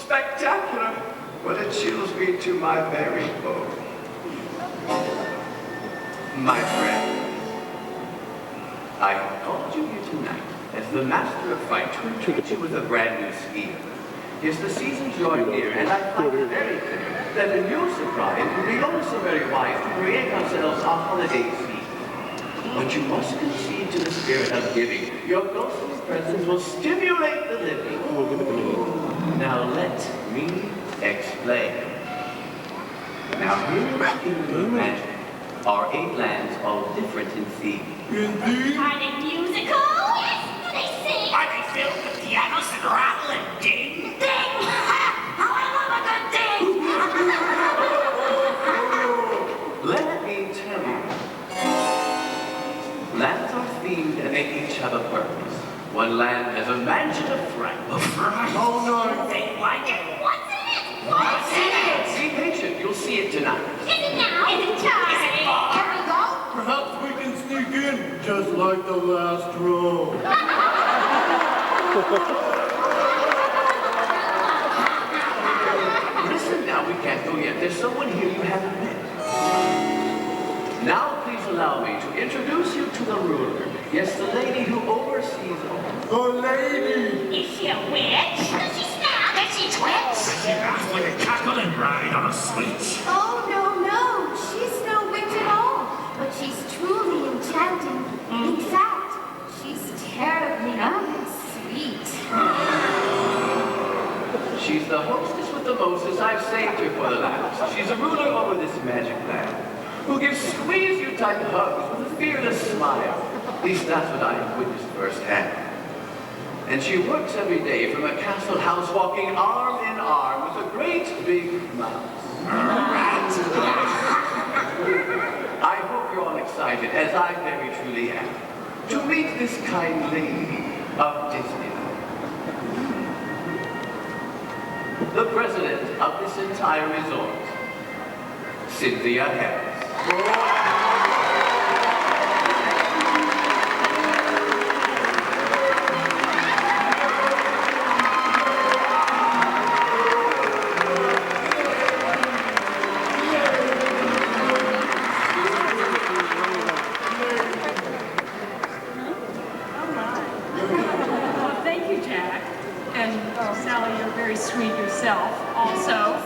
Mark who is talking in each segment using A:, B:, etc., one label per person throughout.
A: spectacular. Well, it chills me to my very bone. My friend, I have called you here tonight as the master of fight to entreat you with a brand new scheme. Yes, the season's drawing near, and I find it very clear that in your surprise, it would be also very wise to create ourselves a holiday season. But you must concede to the spirit of giving. Your ghostly presence will stimulate the living. Now let me explain. Now here in the kingdom of magic are 8 lands, all different in theme.
B: Indeed.
C: Are they musical? Yes. Do they sing?
B: Are they filled with pianos and rattle and ding?
C: Ding! How I love a good ding!
A: Let me tell you. Lands are themed and they each have a purpose. One land has a mansion of fright.
B: Oh, no. They like it.
C: What's in it? What's in it?
A: Be patient, you'll see it tonight.
C: Is it now? Is it time?
B: Is it far?
C: Here we go.
D: Perhaps we can sneak in, just like the last row.
A: Listen now, we can't go yet. There's someone here you haven't met. Now please allow me to introduce you to the ruler. Yes, the lady who oversees all.
D: The lady!
C: Is she a witch? Does she snap? Does she twitch?
B: She laughs like a cackle and ride on a switch.
E: Oh, no, she's no witch at all. But she's truly enchanting. In fact, she's terribly sweet.
A: She's the hostess with the mostest. I've saved her for the last. She's a ruler over this magic land, who gives squeeze-you type hugs with a fearless smile. At least that's what I have witnessed firsthand. And she works every day from a castle house, walking arm in arm with a great big mouse. I hope you're all excited, as I very truly am, to meet this kind lady of Disneyland. The president of this entire resort, Cynthia Harris.
F: Sweet yourself also.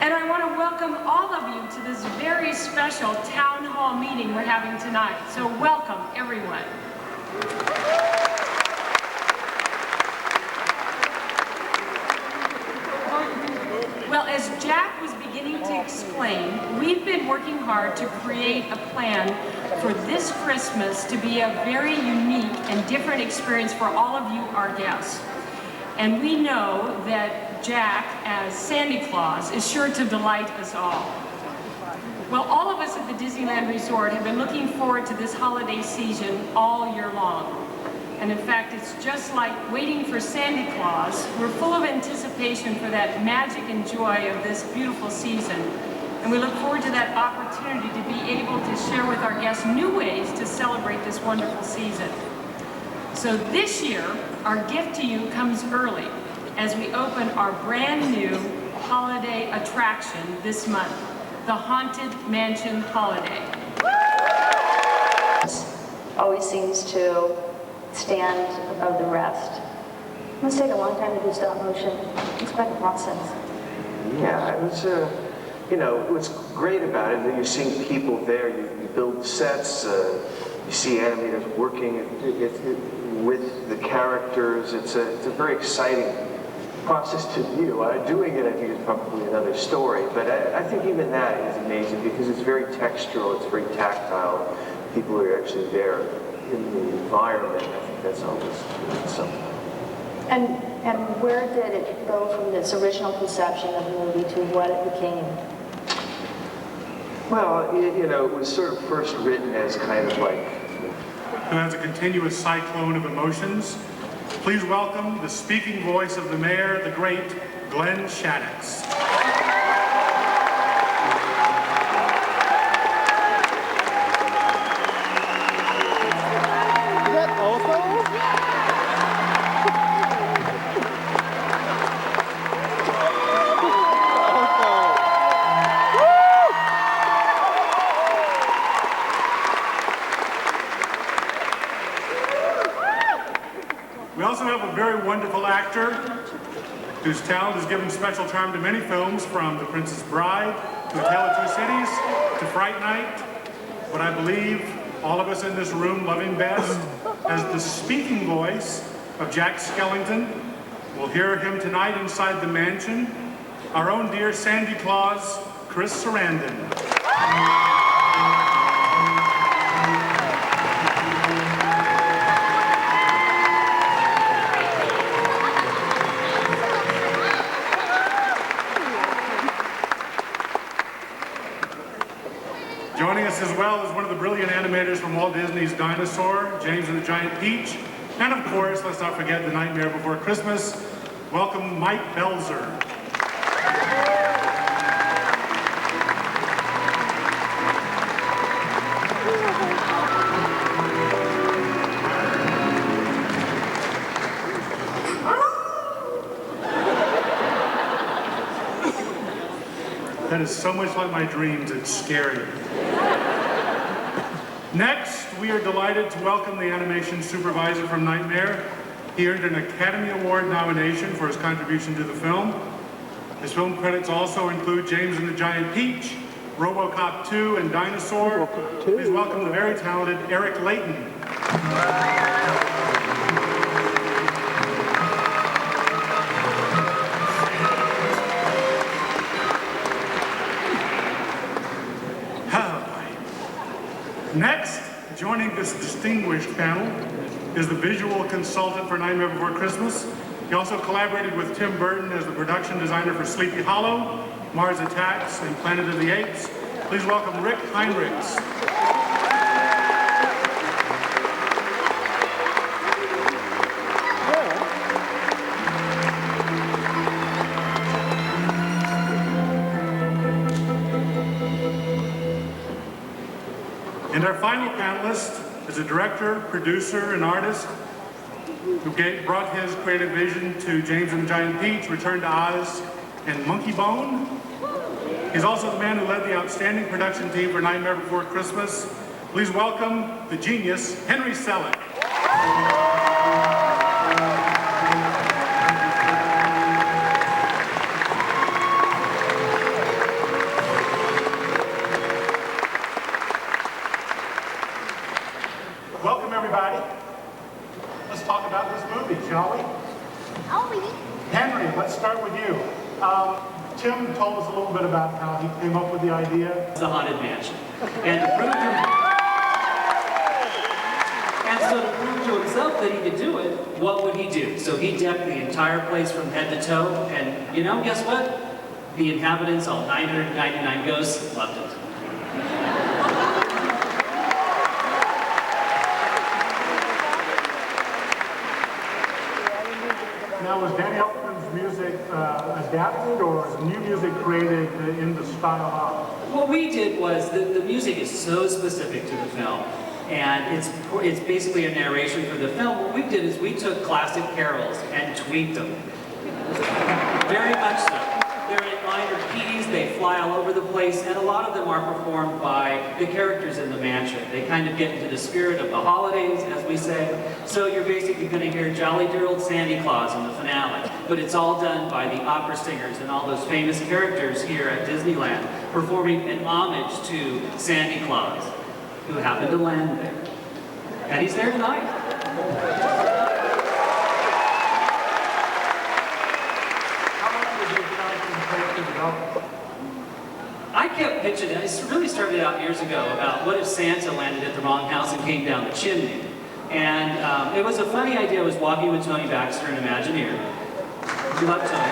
F: And I want to welcome all of you to this very special town hall meeting we're having tonight. So welcome, everyone. Well, as Jack was beginning to explain, we've been working hard to create a plan for this Christmas to be a very unique and different experience for all of you, our guests. And we know that Jack, as Santa Claus, is sure to delight us all. Well, all of us at the Disneyland Resort have been looking forward to this holiday season all year long. And in fact, it's just like waiting for Santa Claus. We're full of anticipation for that magic and joy of this beautiful season. And we look forward to that opportunity to be able to share with our guests new ways to celebrate this wonderful season. So this year, our gift to you comes early as we open our brand new holiday attraction this month, the Haunted Mansion Holiday.
G: Always seems to stand above the rest. It must take a long time to do stop motion. It's quite a process.
H: Yeah, it was, what's great about it is that you're seeing people there. You build sets, you see animators working with the characters. It's a very exciting process to view. Doing it, I think, is probably another story. But I think even that is amazing because it's very textural, it's very tactile. People are actually there in the environment. I think that's always something.
G: And where did it go from this original conception of the movie to what it became?
H: Well, it was sort of first written as kind of like...
I: And as a continuous cyclone of emotions, please welcome the speaking voice of the mayor, the great Glenn Shadix. actor whose talent has given special charm to many films, from The Princess Bride, to A Tale of Two Cities, to Fright Night. But I believe all of us in this room love him best as the speaking voice of Jack Skellington. We'll hear him tonight inside the mansion. Our own dear Sandy Claus, Chris Sarandon. Joining us as well is one of the brilliant animators from Walt Disney's Dinosaur, James and the Giant Peach. And of course, let's not forget The Nightmare Before Christmas. Welcome, Mike Belzer. That is so much like my dreams, it's scary. Next, we are delighted to welcome the animation supervisor from Nightmare. He earned an Academy Award nomination for his contribution to the film. His film credits also include James and the Giant Peach, RoboCop 2, and Dinosaur. Please welcome the very talented Eric Layton. Next, joining this distinguished panel is the visual consultant for Nightmare Before Christmas. He also collaborated with Tim Burton as the production designer for Sleepy Hollow, Mars Attacks, and Planet of the Apes. Please welcome Rick Heinrichs. And our final panelist is a director, producer, and artist who brought his creative vision to James and the Giant Peach, Return to Oz, and Monkey Bone. He's also the man who led the outstanding production team for Nightmare Before Christmas. Please welcome the genius, Henry Selick. Welcome, everybody. Let's talk about this movie, shall we? Henry, let's start with you. Tim told us a little bit about how he came up with the idea.
J: It's a haunted mansion. And so to prove to himself that he could do it, what would he do? So he decked the entire place from head to toe, and you know, guess what? The inhabitants, all 999 ghosts, loved it.
I: Now, was Danny Elfman's music adapted, or was new music created in the style of?
J: What we did was, the music is so specific to the film, and it's basically a narration for the film. What we did is we took classic carols and tweaked them. Very much so. They're in minor keys, they fly all over the place, and a lot of them are performed by the characters in the mansion. They kind of get into the spirit of the holidays, as we say. So you're basically going to hear Jolly Dear Old Sandy Claus in the finale. But it's all done by the opera singers and all those famous characters here at Disneyland, performing an homage to Sandy Claus, who happened to land there. And he's there tonight. I kept pitching it. It really started out years ago about what if Santa landed at the wrong house and came down the chimney. And it was a funny idea. I was walking with Tony Baxter, an Imagineer. We love Tony.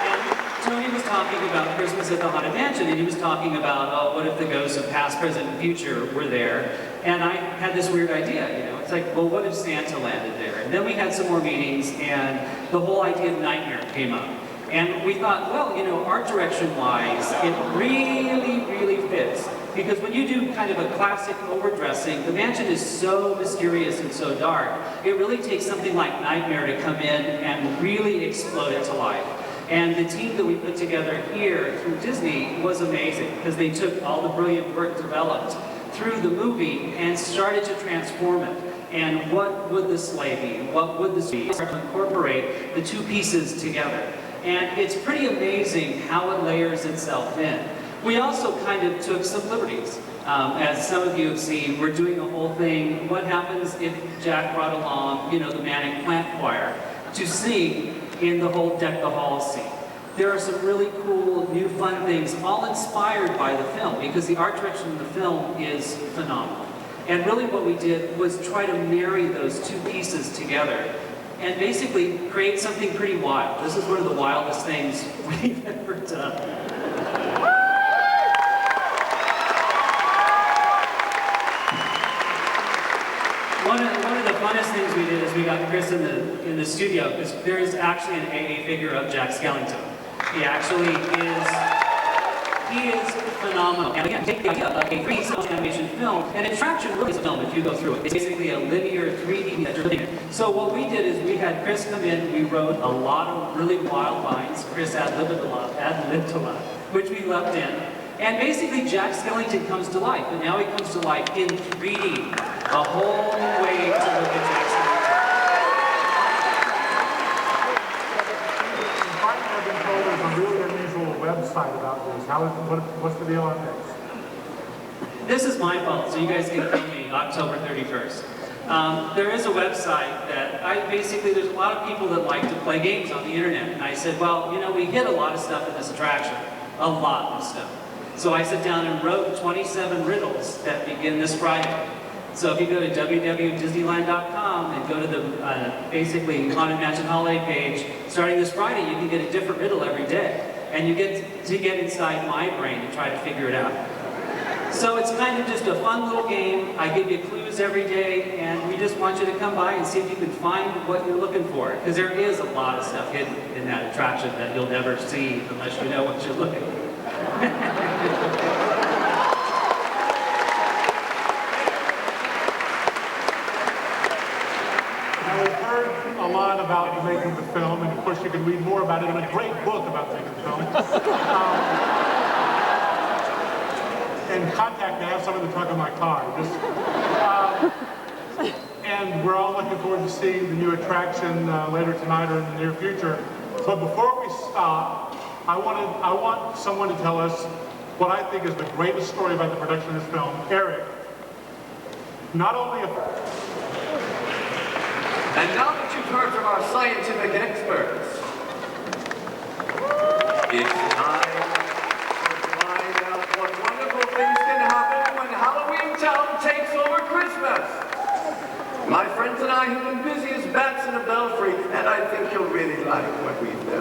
J: And Tony was talking about Christmas at the Haunted Mansion, and he was talking about, oh, what if the ghosts of past, present, and future were there? And I had this weird idea, you know. It's like, well, what if Santa landed there? And then we had some more meetings, and the whole idea of Nightmare came up. And we thought, well, you know, art direction-wise, it really fits. Because when you do kind of a classic overdressing, the mansion is so mysterious and so dark, it really takes something like Nightmare to come in and really explode it to life. And the team that we put together here through Disney was amazing, because they took all the brilliant work developed through the movie and started to transform it. And what would the sleigh be? What would this be? To incorporate the two pieces together. And it's pretty amazing how it layers itself in. We also kind of took some liberties. As some of you have seen, we're doing a whole thing. What happens if Jack brought along, you know, the Manic Plant Choir to sing in the whole Deck the Halls scene? There are some really cool, new, fun things, all inspired by the film, because the art direction of the film is phenomenal. And really what we did was try to marry those two pieces together and basically create something pretty wild. This is one of the wildest things we've ever done. One of the funnest things we did is we got Chris in the studio, because there is actually an AA figure of Jack Skellington. He actually is phenomenal. And again, take the idea of a 3D animation film, and attraction really is a film if you go through it. It's basically a linear 3D that you're looking at. So what we did is we had Chris come in, we wrote a lot of really wild lines. Chris ad-libbed a lot, which we left in. And basically Jack Skellington comes to life, but now he comes to life in 3D. A whole new way to look at Jack Skellington.
I: Finally, I've been told there's a really unusual website about this. What's the deal on this?
J: This is my fault, so you guys can kill me October 31st. There is a website that there's a lot of people that like to play games on the internet. And I said, well, you know, we hit a lot of stuff in this attraction. A lot of stuff. So I sat down and wrote 27 riddles that begin this Friday. So if you go to www.disneyland.com and go to the basically Haunted Mansion Holiday page, starting this Friday, you can get a different riddle every day. And you get to get inside my brain and try to figure it out. So it's kind of just a fun little game. I give you clues every day, and we just want you to come by and see if you can find what you're looking for. Because there is a lot of stuff hidden in that attraction that you'll never see unless you know what you're looking for.
I: Now, we've heard a lot about making the film, and of course you can read more about it in a great book about making the film. And contact me, I have some in the trunk of my car. And we're all looking forward to seeing the new attraction later tonight or in the near future. But before we stop, I want someone to tell us what I think is the greatest story about the production of this film. Eric, not only a...
A: And now that you've heard from our scientific experts, it's time to find out what wonderful things can happen when Halloween Town takes over Christmas. My friends and I have been busy as bats in a belfry, and I think you'll really like what we've done.